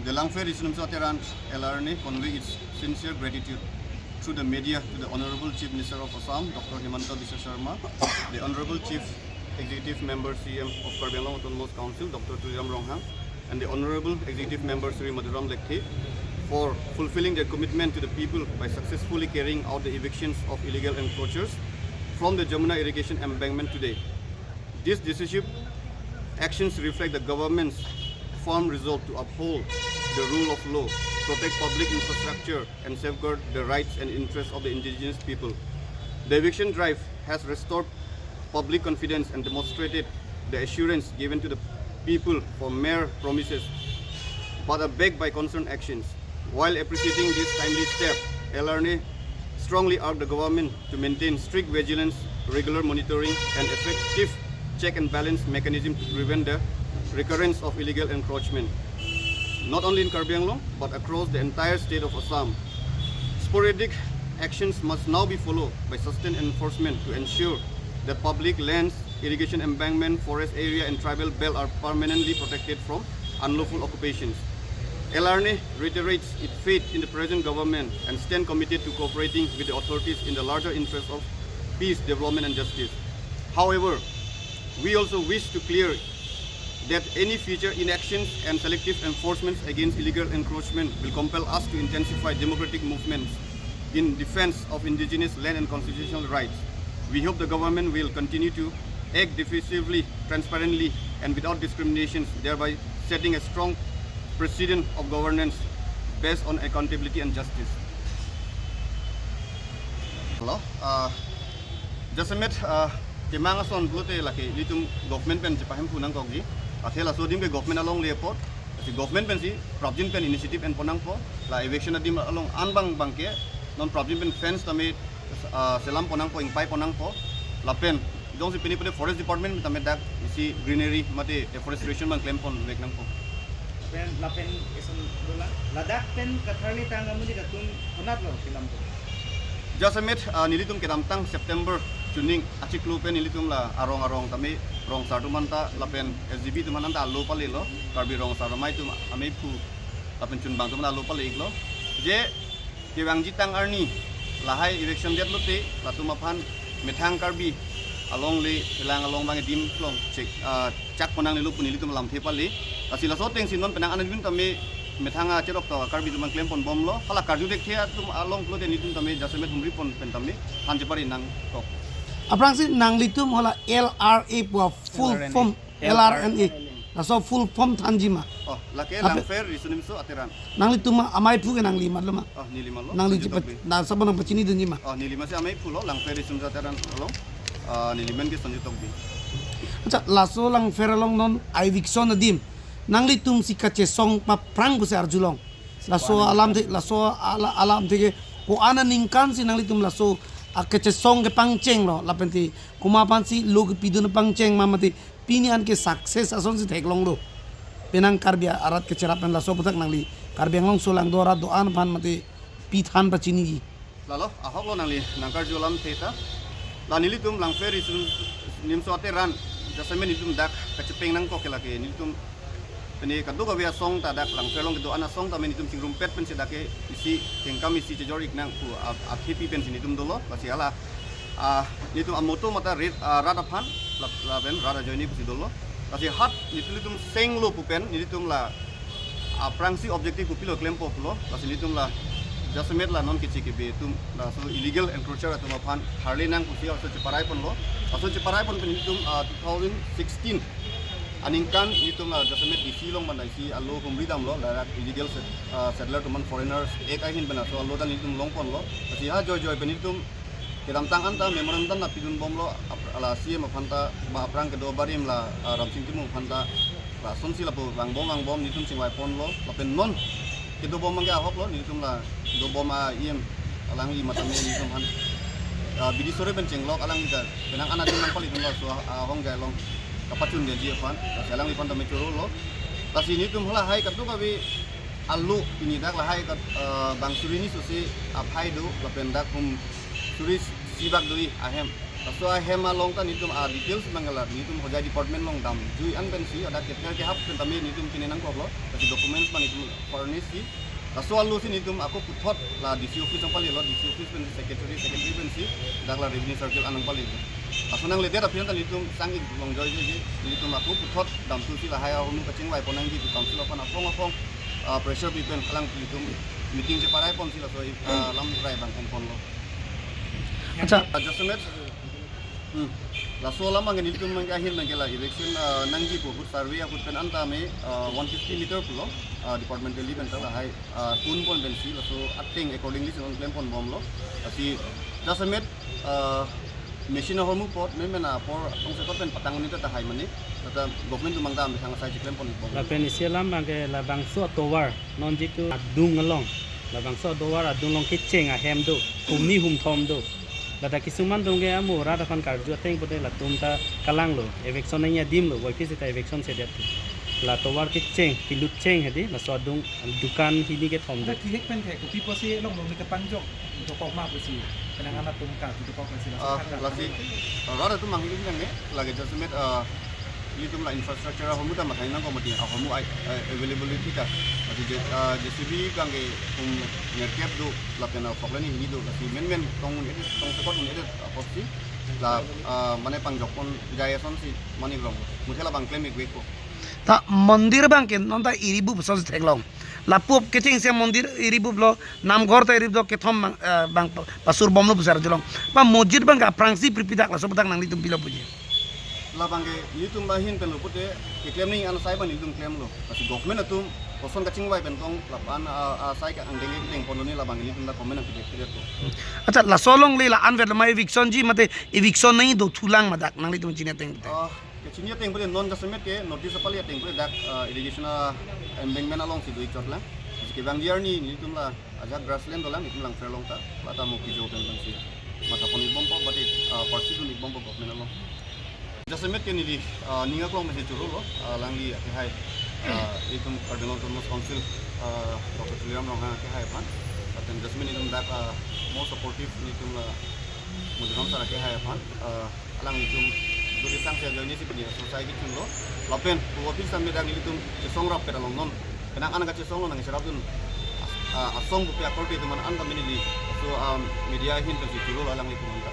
The Langpher Riso Nimso Aterank LRNA convey its sincere gratitude through the media to the Honorable Chief Minister of Assam, Dr. Himanta Biswa Sharma, the Honorable Chief Executive Member CM of Karbi Anglong Autonomous Council, Dr. Turam Ronghang, and the Honorable Executive Member Sri Madhuram Lekhe for fulfilling their commitment to the people by successfully carrying out the evictions of illegal encroachers from the Jamuna irrigation embankment today. These decisive actions reflect the government's firm resolve to uphold the rule of law, protect public infrastructure, and safeguard the rights and interests of the indigenous people. The eviction drive has restored public confidence and demonstrated the assurance given to the people for mere promises, but are backed by concerned actions. While appreciating this timely step, LRNA strongly urged the government to maintain strict vigilance, regular monitoring, and effective check and balance mechanism to prevent the recurrence of illegal encroachment, not only in Karbi Anglong but across the entire state of Assam. Sporadic actions must now be followed by sustained enforcement to ensure that public lands, irrigation embankment, forest area, and tribal belt are permanently protected from unlawful occupations. LRNA reiterates its faith in the present government and stand committed to cooperating with the authorities in the larger interest of peace, development, and justice. However, we also wish to clear that any future inactions and selective enforcements against illegal encroachment will compel us to intensify democratic movements in defense of indigenous land and constitutional rights. We hope the government will continue to act decisively, transparently, and without discriminations, thereby setting a strong precedent of governance based on accountability and justice. Hello. Jasamet kemanga son blote laki litum government pen cipahem punang kogi. Akhela so dim ke government along lepot. Si government pen si problem pen initiative en ponang po. La eviction adim along anbang bangke non problem pen fence tame selam ponang po ingpai ponang po. La pen dong si pini pen forest department tame dak si greenery mate deforestation man claim pon mek nang po. Pen lapen isun dola ladak pen katharli tangamu di katun honat lo kilam po. Jasamet nilitum kedamtang September tuning achiklu pen nilitum la arong tame rong sartumanta lapen SGB tumananta lo pali lo Karbi rong sarmai tum amei pu lapen chunbang tumana lo pali lo je kewang jitang arni lahai eviction det lote latumapan methang Karbi along le hilang along bang dim plong cek cak ponang le lu pun nilitum lam thepali asila so teng sinon penang anan tame methanga cherok to Karbi tumang claim pon bom lo hala karju dek thea tum along lo den nitum tame jasamet humri pon pen tame hanje pari nang tok Aprang si nang litum hola LRA po full form LRNA. Naso full form tanjima. Oh, laki Langpher Riso Nimso Aterank. Nang litum amai pu ke nang lima lo ma. Oh, ni lima lo. Nang lipat na sabon ang pacini dun jima. Oh, ni lima si amei pu lo Langpher Riso Nimso Aterank lo. Ni liman ke sanjutok bi. Acha laso Langpher along non eviction na dim. Nang litum si kache song pa prang bu se arjulong. Laso alam te ko ana ningkan si nang litum laso akache song ke pangcheng lo lapenti kumapan si log pidun pangcheng mamati pinian ke success ason si theklong lo penang Karbi arat ke cerapen la so putak nangli Karbi Anglong solang dora doan pan mati pithan pacini gi Lalo ahok lo nangli nangkar jolam theta la nilitum Langpher Riso Nimso Aterank jasamen nilitum dak kacepeng nang ko kelake nilitum Ini kaduk abia song tadak Langpher long kedo ana song tamen itum singrum pet pen sedake isi tengkam isi cejor iknang ku akhipi pen sinitum dolo basiala nitum amoto mata radapan la pen rada joini ku dolo basi hat nitum seng lo pupen nitum la prangsi objektif ku pilo klempo lo basi nitum la jasamet la non kici kibe tum la so illegal encroacher atau mapan harle nang ku sia so ceparai pon lo aso ceparai pon nitum 2016 Aningkan itu lah jasamet di silong mana si allo pembridam lo larat illegal settler teman foreigners ekahin benar so allo dan itu longpon lo si ha joy penitum kiram tangan ta memorandum na pidun bom lo ala si mafanta ba prang kedo barim la ramsing timu fanta la sonsi la po bang bom nitum sing wai pon lo lapen non kedo bom mangga hop lo nitum la do bom iem alang i matame nitum han bidi sore benceng lo alang ida benang anak nang pali lo so hong gai long kapatun dia dia fan, selang di pantai Mecuro lo. Tas ini tuh lah hai katu kabi alu ini dak lah hai kat bang suri ini susi apai do lapendak suri sibak doi ahem laso hema long tan nitum details mangala nitum hoja department long dam jui an pensi ada ketel ke hap pentami nitum kinenang ko lo kasi documents man nitum furnish si laso alu si nitum aku puthot la DC office ang pali lo DC office pen secretary pensi dakla revenue circle anang pali laso nang leder apian tan nitum sangi long joy ji nitum aku puthot dam tu si la haya honu kaching wai ponang ji council apa apong pressure people alang nitum meeting je parai pon si laso lam rai bang pon lo acha adjustment laso lama ngani tum mang ahil nang kela eviction nangji ko survey aku pen anta me 150 meter pulo departmentally ben tala hai tun pon ben si laso acting accordingly on claim pon bom lo asi adjustment machine hormu pot memena por tong se pen patang ni ta hai mani tata government tumang dam thang sai claim pon bom la pen isialam bangke la bangso towar non jitu adung along la bangso towar adung long kitcheng a hem do humni hum thom do lada kisuman dongge amu rada kan karju teng pode la tumta kalang lo eviction nya dim lo wai fisita eviction se det la towar kitcheng pilut cheng hedi la so dung dukan hini ke thom do Ki hek pen ke ku pipo si long ni ke panjok to kok ma si penangan atum ka tu kok si lasi rada tu mang ini nang lagi adjustment itu lah infrastruktur homu ta makai nang komodi homu availability ka ati JCB kangge ngerkep do la pena foklani ini do kasi men tong sekot ini posti la mane pangjokon gaya son si mani long mutela bang claim ek ko ta mandir bang ke non ta iribu sos theklong lapup keching se mandir iribu lo nam ghor ta iribu ke thom bang pasur bomlo besar jolong pa mojid bang ka prangsi pripidak la sobatang nang litum pilo puji la bangge nitum bahin pen lupute ke claim ning an sai ban nitum claim lo kasi government atum koson kaching wai bentong lapan sai ka angdenge teng pononi la bangge nitum da comment ang pide to acha la solong le la anver la mai eviction ji mate eviction nahi do thulang madak nang litum chine teng ke chinya teng pide non government ke notice apali teng pide dak irrigation embankment along si doi chot la kasi ke bang diar ni nitum la aja grassland dolang nitum lang ferlong ta lata mo kijo pen bang si mata poni bompo bati parsi tu ni bompo government along Jasemet ke ni di ninga ko masih curu lo langi ke hai itu Cardinal Thomas Council Dr. Tuliam Rongha ke hai pan dan Jasemet itu dak more supportive itu la mudram sara ke hai pan alang itu duri sang saya jadi si punya society itu lo lapen ko office sampai dak itu song rap ke dalam non kenang anak kecil song lo nang serap tu asong bu pe akor itu man anda mini di so media hin ke curu alang itu mantap